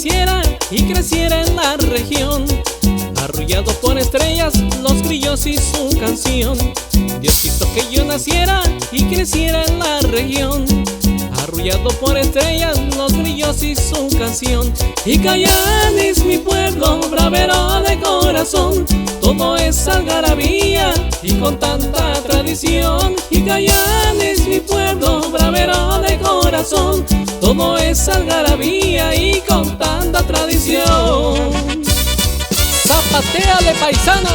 naciera y creciera en la región, arrullado por estrellas, los grillos y su canción. Dios quiso que yo naciera y creciera en la región, arrullado por estrellas, los grillos y su canción. Y Cayán es mi pueblo, bravero de corazón, todo es algarabía y con tanta tradición. Y Cayán es mi pueblo, bravero de corazón, todo es algarabía y con tanta tradición. ¡Zapatéale, paisano!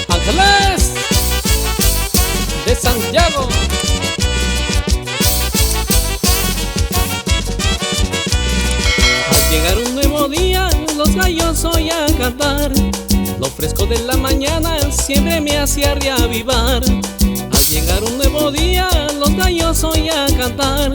¡Ángeles de Santiago! Al llegar un nuevo día, los gallos oí a cantar. Lo fresco de la mañana siempre me hacía reavivar. Al llegar un nuevo día, los gallos oí a cantar.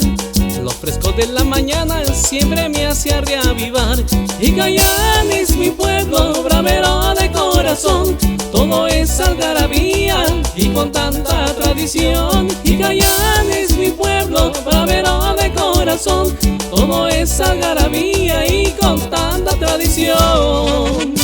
Lo fresco de la mañana siempre me hacía reavivar. Y Cayán es mi pueblo, bravero de corazón, todo es algarabía y con tanta tradición. Y Cayán es mi pueblo, bravero de corazón, todo es algarabía y con tanta tradición.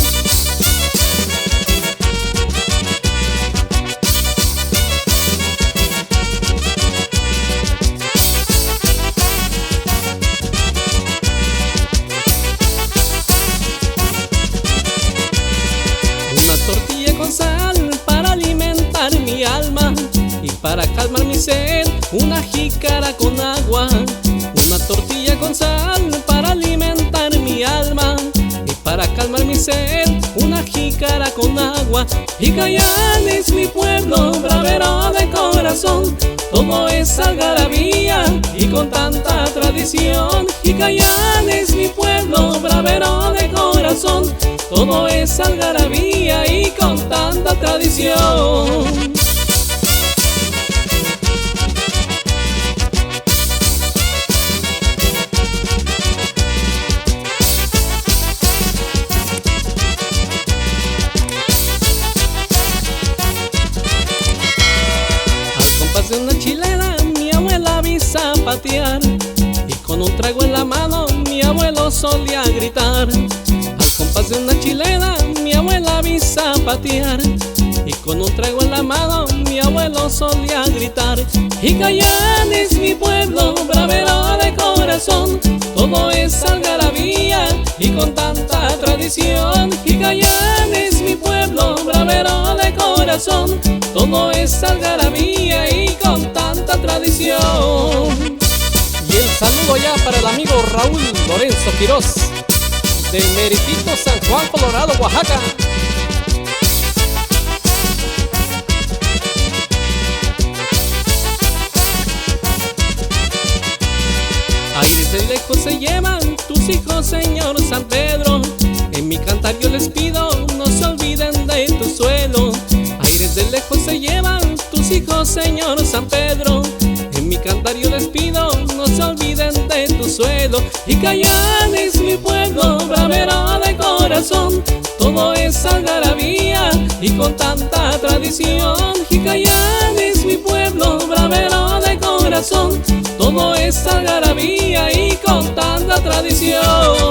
Tortilla con sal para alimentar mi alma y para calmar mi sed, una jícara con agua. Una tortilla con sal para alimentar mi alma y para calmar mi sed, una jícara con agua. Y Cayán es mi pueblo, bravero de corazón, todo es algarabía y con tanta tradición. Y Cayán es mi pueblo, bravero de corazón, todo es algarabía y con tanta tradición. Al compás de una chilena mi abuela vi zapatear, y con un trago en la mano mi abuelo solía gritar. Compás de una chilena mi abuela vi zapatear, y con un trago en la mano mi abuelo solía gritar. Y Cayán es mi pueblo, bravero de corazón, todo es algarabía y con tanta tradición. Y Cayán es mi pueblo, bravero de corazón, todo es algarabía y con tanta tradición. Y el saludo ya para el amigo Raúl Lorenzo Quiroz, del meritito San Juan, Colorado, Oaxaca. Aires de lejos se llevan tus hijos, Señor San Pedro. En mi cantar yo les pido, no se olviden de tu suelo. Aires de lejos se llevan tus hijos, Señor San Pedro. En mi cantar yo les pido, no se olviden de tu suelo. Y Cayán es mi pueblo, bravero de corazón, todo es algarabía y con tanta tradición. Y Cayán es mi pueblo, bravero de corazón, todo es algarabía y con tanta tradición.